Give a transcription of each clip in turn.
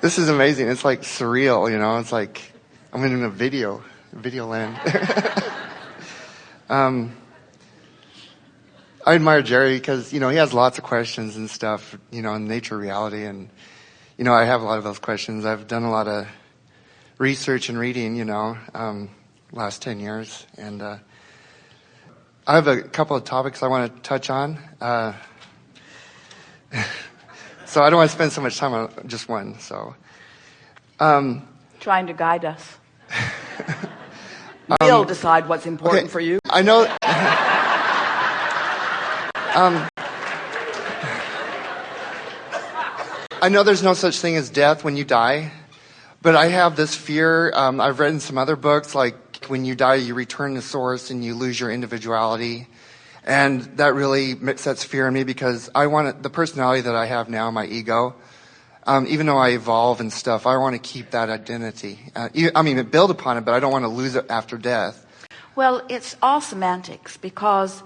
This is amazing. It's like surreal, you know. It's like I'm in a video land. I admire Jerry because, you know, he has lots of questions and stuff, you know, in nature, reality. And, you know, I have a lot of those questions. I've done a lot of research and reading, you know, last 10 years. And I have a couple of topics I want to touch on. So I don't want to spend so much time on just one. So, trying to guide us. We'll decide what's important for you. I know. I know there's no such thing as death when you die, but I have this fear. I've read in some other books, like when you die, you return to source and you lose your individuality. And that really sets fear in me because I want the personality that I have now, my ego, even though I evolve and stuff, I want to keep that identity. Build upon it, but I don't want to lose it after death. Well, it's all semantics, because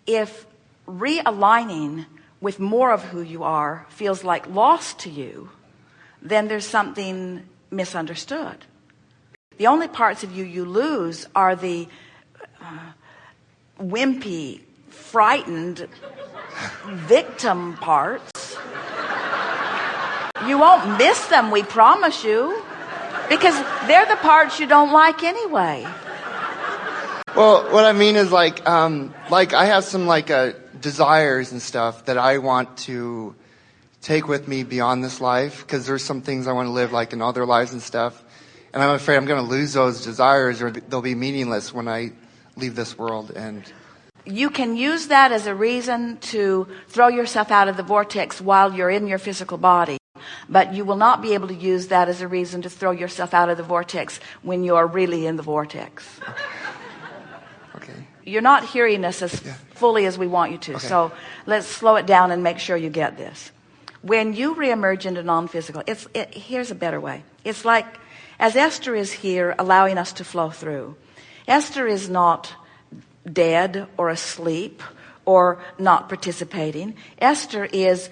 if realigning with more of who you are feels like loss to you, then there's something misunderstood. The only parts of you you lose are the wimpy, frightened victim parts. You won't miss them, we promise you, because they're the parts you don't like anyway. Well, what I mean is like I have some desires and stuff that I want to take with me beyond this life, because there's some things I want to live like in other lives and stuff, and I'm afraid I'm going to lose those desires, or they'll be meaningless when I leave this world. And you can use that as a reason to throw yourself out of the vortex while you're in your physical body, but you will not be able to use that as a reason to throw yourself out of the vortex when you're really in the vortex. Okay. You're not hearing us as fully as we want you to. Okay. So let's slow it down and make sure you get this. When you reemerge into non-physical, here's a better way. It's like, as Esther is here allowing us to flow through, Esther is not dead or asleep or not participating. Esther is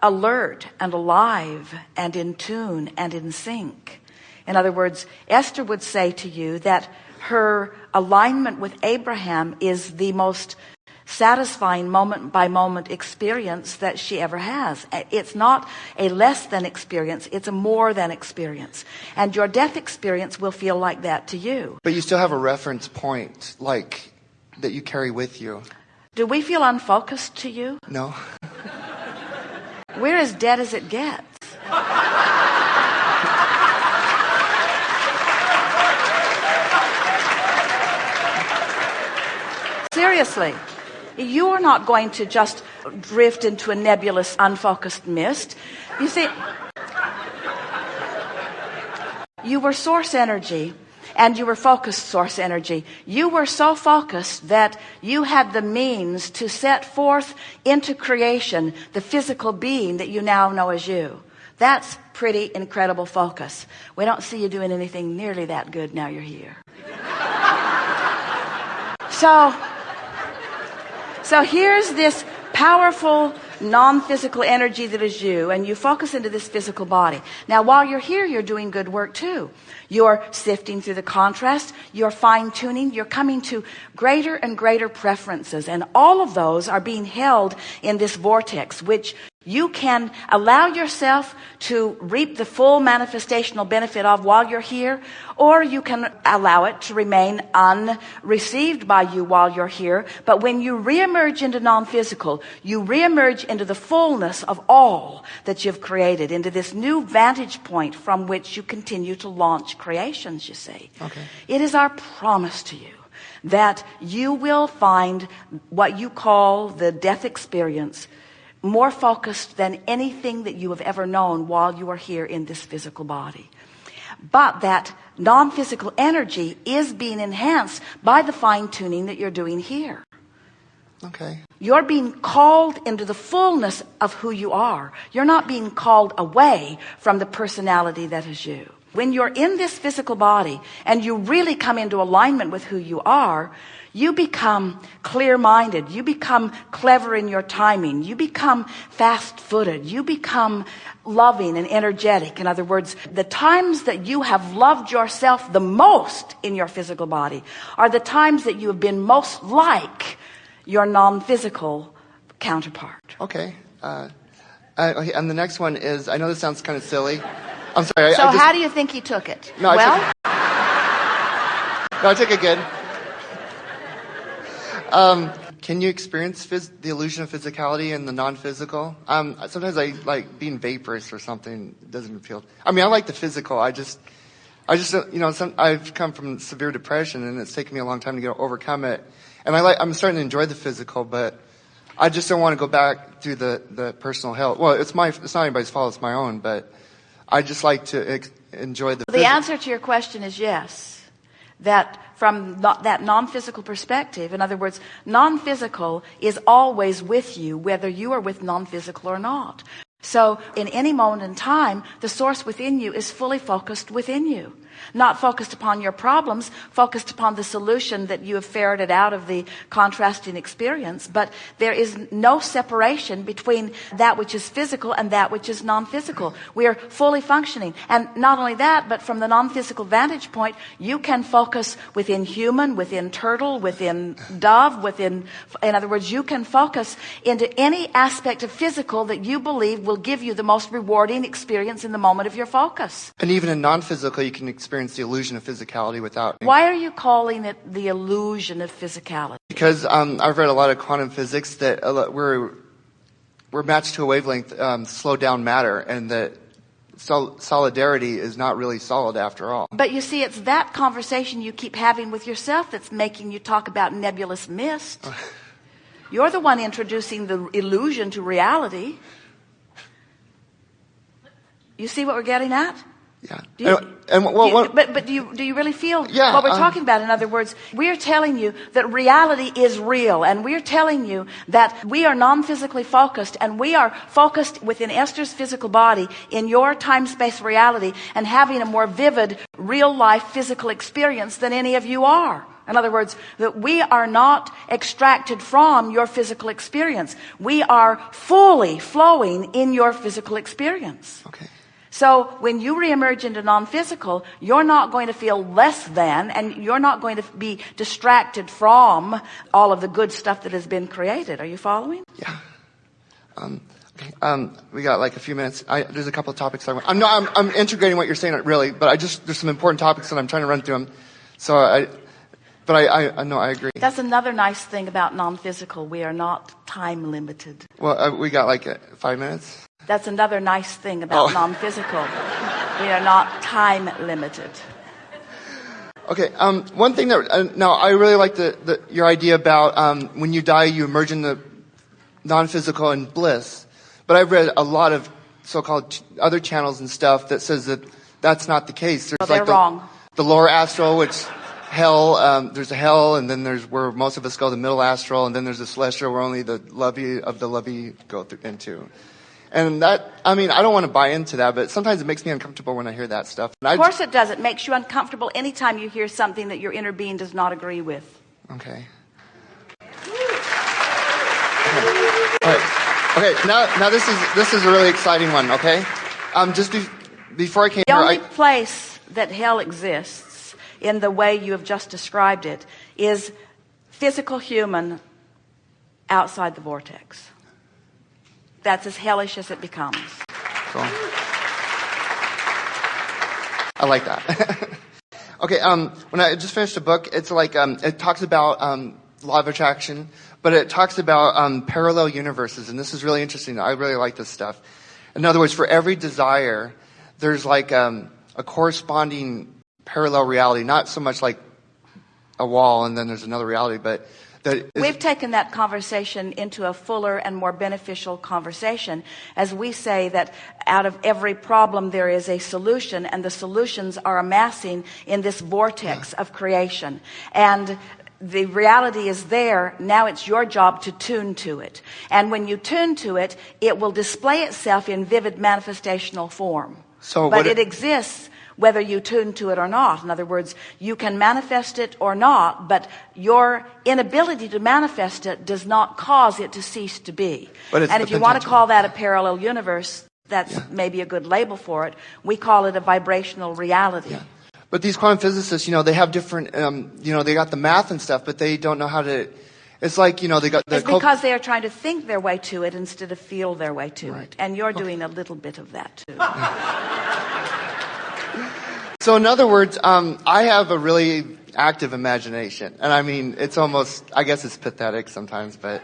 alert and alive and in tune and in sync. In other words, Esther would say to you that her alignment with Abraham is the most satisfying moment by moment experience that she ever has. It's not a less than experience, it's a more than experience. And your death experience will feel like that to you. But you still have a reference point, like, that you carry with you. Do we feel unfocused to you? No. We're as dead as it gets. Seriously, you are not going to just drift into a nebulous, unfocused mist. You see, you were source energy, and you were focused source energy. You were so focused that you had the means to set forth into creation the physical being that you now know as you. That's pretty incredible focus. We don't see you doing anything nearly that good now you're here. So here's this powerful non-physical energy that is you, and you focus into this physical body. Now, while you're here, you're doing good work too. You're sifting through the contrast, you're fine-tuning, you're coming to greater and greater preferences, and all of those are being held in this vortex, which you can allow yourself to reap the full manifestational benefit of while you're here, or you can allow it to remain unreceived by you while you're here. But when you reemerge into non-physical, you reemerge into the fullness of all that you've created, into this new vantage point from which you continue to launch creations, you see. Okay. It is our promise to you that you will find what you call the death experience more focused than anything that you have ever known while you are here in this physical body. But that non-physical energy is being enhanced by the fine-tuning that you're doing here. Okay. You're being called into the fullness of who you are. You're not being called away from the personality that is you. When you're in this physical body and you really come into alignment with who you are, you become clear-minded. You become clever in your timing. You become fast-footed. You become loving and energetic. In other words, the times that you have loved yourself the most in your physical body are the times that you have been most like your non-physical counterpart. Okay. Okay. And the next one is, I know this sounds kind of silly. I'm sorry. So how do you think he took it? No, I took it good. Can you experience the illusion of physicality in the non-physical? Sometimes I like being vaporous or something. It doesn't feel. I mean, I like the physical. I just, I've come from severe depression, and it's taken me a long time to overcome it. And I'm starting to enjoy the physical, but I just don't want to go back through the personal hell. Well, it's not anybody's fault. It's my own, but I just like to enjoy the. The answer to your question is yes. That from that non-physical perspective, in other words, non-physical is always with you, whether you are with non-physical or not. So in any moment in time, the source within you is fully focused within you. Not focused upon your problems, focused upon the solution that you have ferreted out of the contrasting experience. But there is no separation between that which is physical and that which is non-physical. We are fully functioning. And not only that, but from the non-physical vantage point, you can focus within human, within turtle, within dove, in other words, you can focus into any aspect of physical that you believe will give you the most rewarding experience in the moment of your focus. And even in non-physical, you can experience the illusion of physicality without. Why are you calling it the illusion of physicality? Because I've read a lot of quantum physics that we're matched to a wavelength, slow down matter, and that solidarity is not really solid after all. But you see, it's that conversation you keep having with yourself that's making you talk about nebulous mist. You're the one introducing the illusion to reality. You see what we're getting at? Yeah. But do you really feel what we're talking about? In other words, we're telling you that reality is real, and we're telling you that we are non-physically focused, and we are focused within Esther's physical body in your time-space reality and having a more vivid, real-life physical experience than any of you are. In other words, that we are not extracted from your physical experience. We are fully flowing in your physical experience. Okay. So when you reemerge into non-physical, you're not going to feel less than, and you're not going to be distracted from all of the good stuff that has been created. Are you following? Yeah. Okay. We got like a few minutes. There's a couple of topics I'm integrating what you're saying, really, but there's some important topics that I'm trying to run through them. So I know I agree. That's another nice thing about non-physical. We are not time limited. Well, we got like 5 minutes. That's another nice thing about non-physical. We are not time limited. Okay. One thing that now I really like your idea about when you die, you emerge in the non-physical and bliss. But I've read a lot of so-called other channels and stuff that says that that's not the case. There's they're wrong. The lower astral, which hell. There's a hell, and then there's where most of us go, the middle astral, and then there's the celestial, where only the lovey go into. And that, I mean, I don't want to buy into that, but sometimes it makes me uncomfortable when I hear that stuff. Of course it does. It makes you uncomfortable anytime you hear something that your inner being does not agree with. Okay. Okay. Now this is a really exciting one. Okay. Just before I came here, the only place that hell exists in the way you have just described it is physical human outside the vortex. That's as hellish as it becomes. Cool. I like that. Okay, when I just finished a book, it's like it talks about law of attraction, but it talks about parallel universes, and this is really interesting. I really like this stuff. In other words, for every desire, there's like a corresponding parallel reality, not so much like a wall and then there's another reality, but we've taken that conversation into a fuller and more beneficial conversation, as we say that out of every problem there is a solution, and the solutions are amassing in this vortex of creation. And the reality is there. Now it's your job to tune to it. And when you tune to it, it will display itself in vivid manifestational form. But it exists whether you tune to it or not. In other words, you can manifest it or not, but your inability to manifest it does not cause it to cease to be. But it's and the if you want to potential. call that a parallel universe, that's maybe a good label for it. We call it a vibrational reality. Yeah. But these quantum physicists, they have different, they got the math and stuff, but they don't know how to. It's like, they got the. It's because they are trying to think their way to it instead of feel their way to Right. it. And you're doing a little bit of that too. So in other words, I have a really active imagination, and I mean, it's almost, I guess it's pathetic sometimes, but.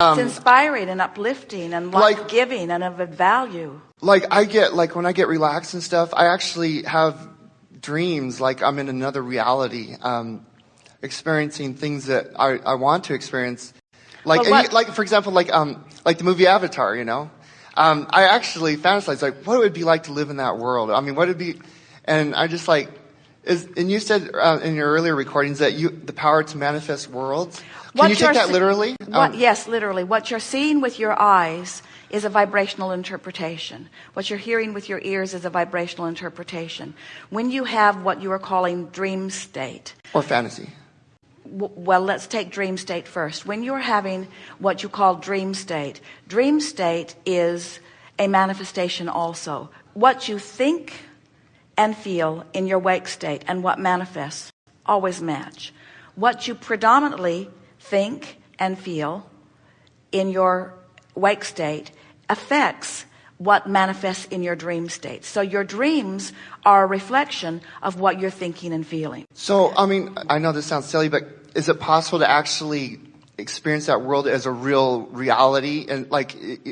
It's inspiring and uplifting and life-giving and of value. When I get relaxed and stuff, I actually have dreams like I'm in another reality, experiencing things that I want to experience. For example, the movie Avatar, I actually fantasize what it would be like to live in that world. I mean, what it'd be, and I just and you said in your earlier recordings that the power to manifest worlds. Can you take that literally? Yes, literally. What you're seeing with your eyes is a vibrational interpretation. What you're hearing with your ears is a vibrational interpretation. When you have what you are calling dream state. Or fantasy. Well, let's take dream state first. When you're having what you call dream state is a manifestation also. What you think and feel in your wake state and what manifests always match. What you predominantly think and feel in your wake state affects what manifests in your dream state. So your dreams are a reflection of what you're thinking and feeling. So, I mean, I know this sounds silly, but is it possible to actually experience that world as a real reality, and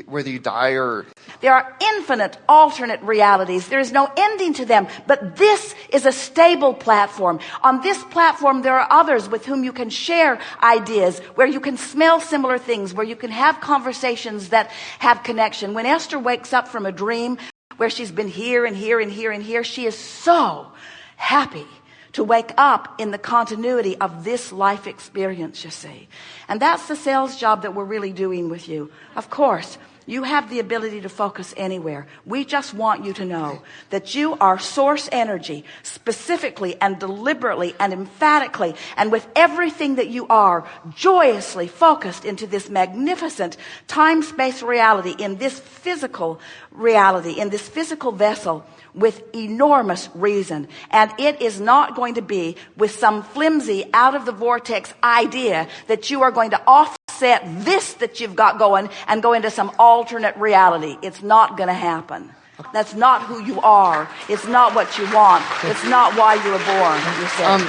whether you die or... There are infinite alternate realities. There is no ending to them, but this is a stable platform. On this platform, there are others with whom you can share ideas, where you can smell similar things, where you can have conversations that have connection. When Esther wakes up from a dream where she's been here and here and here and here, she is so happy to wake up in the continuity of this life experience, you see. And that's the sales job that we're really doing with you. Of course, you have the ability to focus anywhere. We just want you to know that you are source energy, specifically and deliberately and emphatically, and with everything that you are, joyously focused into this magnificent time-space reality, in this physical reality, in this physical vessel, with enormous reason. And it is not going to be with some flimsy out of the vortex idea that you are going to offset this that you've got going and go into some alternate reality. It's not going to happen. That's not who you are. It's not what you want. It's not why you were born, you said.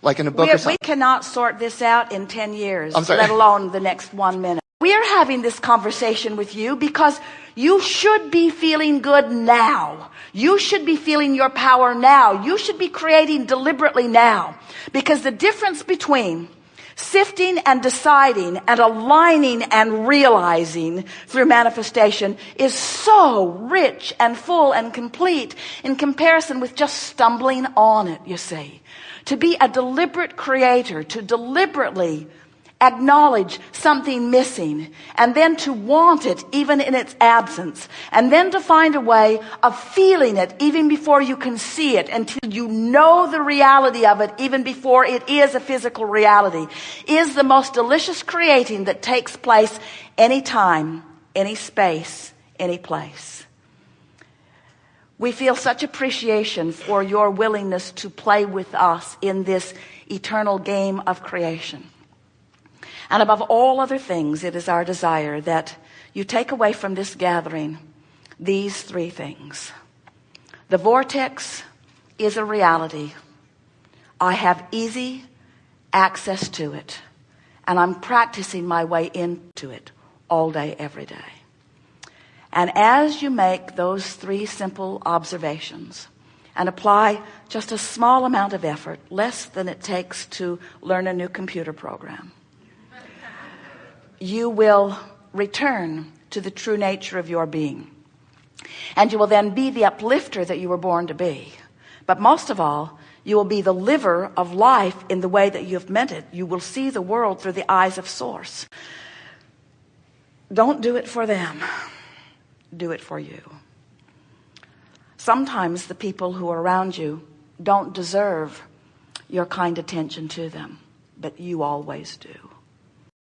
Like in a book or something. We cannot sort this out in 10 years, let alone the next 1 minute. We are having this conversation with you because you should be feeling good now. You should be feeling your power now. You should be creating deliberately now. Because the difference between sifting and deciding and aligning and realizing through manifestation is so rich and full and complete in comparison with just stumbling on it, you see. To be a deliberate creator, to deliberately acknowledge something missing, and then to want it even in its absence, and then to find a way of feeling it even before you can see it, until you know the reality of it even before it is a physical reality, is the most delicious creating that takes place anytime, any space, any place. We feel such appreciation for your willingness to play with us in this eternal game of creation. And above all other things, it is our desire that you take away from this gathering these three things. The vortex is a reality. I have easy access to it, and I'm practicing my way into it all day, every day. And as you make those three simple observations and apply just a small amount of effort, less than it takes to learn a new computer program, you will return to the true nature of your being. And you will then be the uplifter that you were born to be. But most of all, you will be the liver of life in the way that you've meant it. You will see the world through the eyes of Source. Don't do it for them. Do it for you. Sometimes the people who are around you don't deserve your kind attention to them, but you always do.